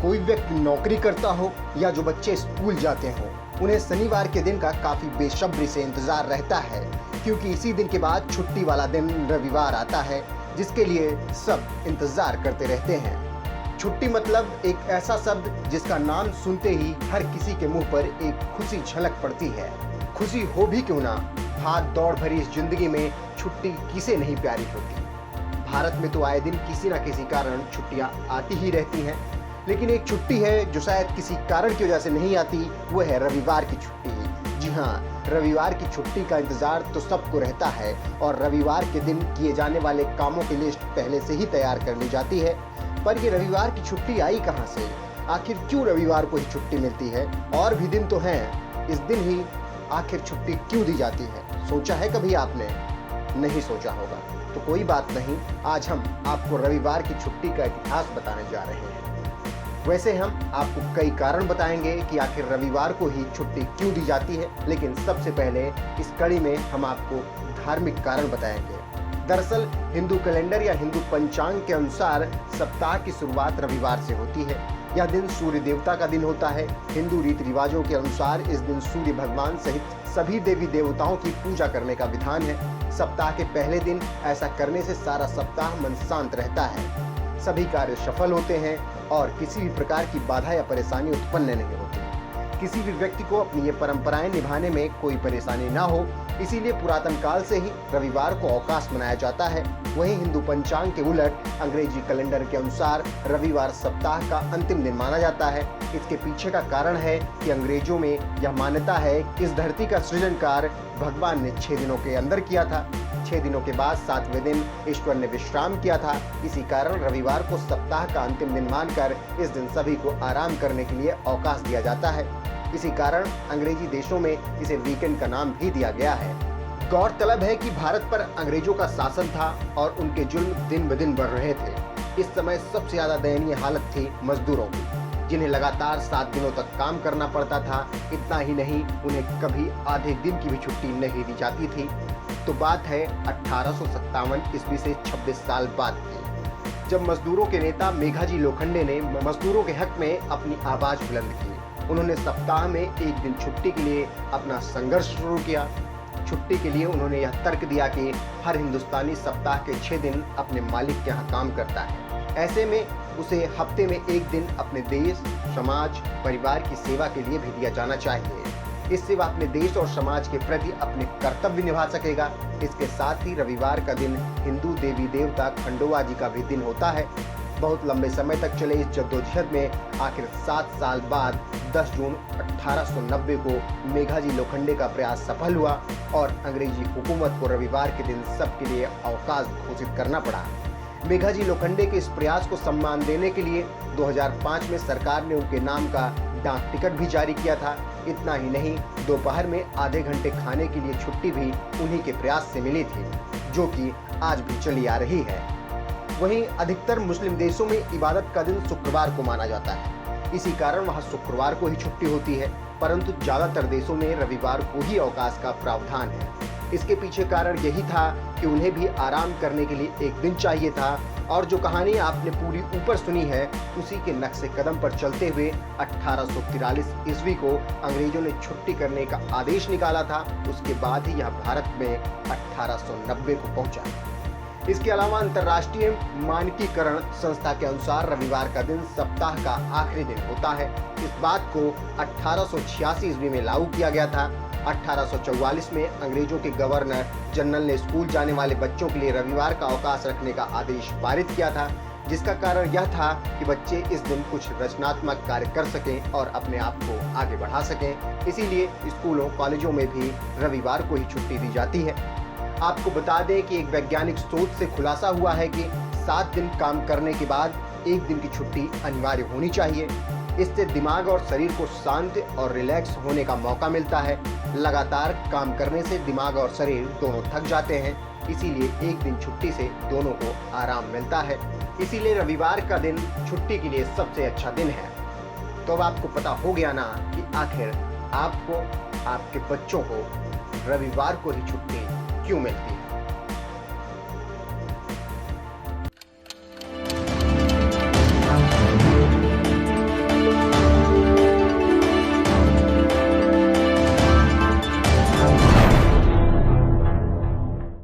कोई व्यक्ति नौकरी करता हो या जो बच्चे स्कूल जाते हों, उन्हें शनिवार के दिन का काफ़ी बेसब्री से इंतज़ार रहता है, क्योंकि इसी दिन के बाद छुट्टी वाला दिन रविवार आता है, जिसके लिए सब इंतज़ार करते रहते हैं। छुट्टी मतलब एक ऐसा शब्द जिसका नाम सुनते ही हर किसी के मुंह पर एक खुशी झलक पड़ती है। खुशी हो भी क्यों ना, भाग दौड़ भरी इस जिंदगी में छुट्टी किसे नहीं प्यारी होती। भारत में तो आए दिन किसी न किसी कारण छुट्टियां आती ही रहती हैं, लेकिन एक छुट्टी है जो शायद किसी कारण की वजह से नहीं आती, वो है रविवार की छुट्टी। जी हाँ, रविवार की छुट्टी का इंतजार तो सबको रहता है और रविवार के दिन किए जाने वाले कामों की लिस्ट पहले से ही तैयार कर ली जाती है। पर ये रविवार की छुट्टी आई कहाँ से? आखिर क्यों रविवार को ही छुट्टी मिलती है? और भी दिन तो हैं, इस दिन ही आखिर छुट्टी क्यों दी जाती है? सोचा है कभी आपने? नहीं सोचा होगा तो कोई बात नहीं, आज हम आपको रविवार की छुट्टी का इतिहास बताने जा रहे हैं। वैसे हम आपको कई कारण बताएंगे कि आखिर रविवार को ही छुट्टी क्यों दी जाती है, लेकिन सबसे पहले इस कड़ी में हम आपको धार्मिक कारण बताएंगे। दरअसल हिंदू कैलेंडर या हिंदू पंचांग के अनुसार सप्ताह की शुरुआत रविवार से होती है। यह दिन सूर्य देवता का दिन होता है। हिंदू रीति रिवाजों के अनुसार इस दिन सूर्य भगवान सहित सभी देवी देवताओं की पूजा करने का विधान है। सप्ताह के पहले दिन ऐसा करने से सारा सप्ताह मन शांत रहता है, सभी कार्य सफल होते हैं और किसी भी प्रकार की बाधा या परेशानी उत्पन्न नहीं होती। किसी भी व्यक्ति को अपनी ये परंपराएं निभाने में कोई परेशानी ना हो, इसीलिए पुरातन काल से ही रविवार को अवकाश मनाया जाता है। वहीं हिंदू पंचांग के उलट अंग्रेजी कैलेंडर के अनुसार रविवार सप्ताह का अंतिम दिन माना जाता है। इसके पीछे का कारण है कि अंग्रेजों में यह मान्यता है कि इस धरती का सृजन कार्य भगवान ने 6 दिनों के अंदर किया था। 6 दिनों के बाद 7वें दिन ईश्वर ने विश्राम किया था। इसी कारण रविवार को सप्ताह का अंतिम दिन मानकर इस दिन सभी को आराम करने के लिए अवकाश दिया जाता है। इसी कारण अंग्रेजी देशों में इसे वीकेंड का नाम भी दिया गया है। गौरतलब है कि भारत पर अंग्रेजों का शासन था और उनके जुल्म दिन ब दिन बढ़ रहे थे। इस समय सबसे ज्यादा दयनीय हालत थी मजदूरों की, जिन्हें लगातार 7 दिनों तक काम करना पड़ता था। इतना ही नहीं, उन्हें कभी आधे दिन की भी छुट्टी नहीं दी जाती थी। तो बात है 1857 ईस्वी से 26 साल बाद की, जब मजदूरों के नेता मेघाजी लोखंडे ने मजदूरों के हक में अपनी आवाज बुलंद की। उन्होंने सप्ताह में एक दिन छुट्टी के लिए अपना संघर्ष शुरू किया। छुट्टी के लिए उन्होंने यह तर्क दिया कि हर हिंदुस्तानी सप्ताह के 6 दिन अपने मालिक के यहाँ काम करता है। ऐसे में उसे हफ्ते में एक दिन अपने देश, समाज, परिवार की सेवा के लिए भी दिया जाना चाहिए। इससे वह अपने देश और समाज के प्रति अपने कर्तव्य निभा सकेगा। इसके साथ ही रविवार का दिन हिंदू देवी देवता खंडोबा जी का भी दिन होता है। बहुत लंबे समय तक चले इस जद्दोजहद में आखिर 7 साल बाद 10 जून 1890 को मेघाजी लोखंडे का प्रयास सफल हुआ और अंग्रेजी हुकूमत को रविवार के दिन सबके लिए अवकाश घोषित करना पड़ा। मेघाजी लोखंडे के इस प्रयास को सम्मान देने के लिए 2005 में सरकार ने उनके नाम का डाक टिकट भी जारी किया था। इतना ही नहीं, दोपहर में आधे घंटे खाने के लिए छुट्टी भी उन्हीं के प्रयास से मिली थी, जो कि आज भी चली आ रही है। वहीं अधिकतर मुस्लिम देशों में इबादत का दिन शुक्रवार को माना जाता है। इसी कारण वहां शुक्रवार को ही छुट्टी होती है, परंतु ज्यादातर देशों में रविवार को ही अवकाश का प्रावधान है। इसके पीछे कारण यही था कि उन्हें भी आराम करने के लिए एक दिन चाहिए था। और जो कहानी आपने पूरी ऊपर सुनी है, उसी के नक्शे कदम पर चलते हुए 1843 ईस्वी को अंग्रेजों ने छुट्टी करने का आदेश निकाला था। उसके बाद ही यह भारत में 1890 को पहुंचा। इसके अलावा अंतर्राष्ट्रीय मानकीकरण संस्था के अनुसार रविवार का दिन सप्ताह का आखिरी दिन होता है। इस बात को 1886 ईस्वी में लागू किया गया था। 1844 में अंग्रेजों के गवर्नर जनरल ने स्कूल जाने वाले बच्चों के लिए रविवार का अवकाश रखने का आदेश पारित किया था, जिसका कारण यह था कि बच्चे इस दिन कुछ रचनात्मक कार्य कर सकें और अपने आप को आगे बढ़ा सकें। इसीलिए स्कूलों कॉलेजों में भी रविवार को ही छुट्टी दी जाती है। आपको बता दें कि एक वैज्ञानिक शोध से खुलासा हुआ है कि 7 दिन काम करने के बाद एक दिन की छुट्टी अनिवार्य होनी चाहिए। इससे दिमाग और शरीर को शांत और रिलैक्स होने का मौका मिलता है। लगातार काम करने से दिमाग और शरीर दोनों थक जाते हैं, इसीलिए एक दिन छुट्टी से दोनों को आराम मिलता है। इसीलिए रविवार का दिन छुट्टी के लिए सबसे अच्छा दिन है। तो अब आपको पता हो गया ना कि आखिर आपको, आपके बच्चों को रविवार को ही छुट्टी क्यों मिलती है।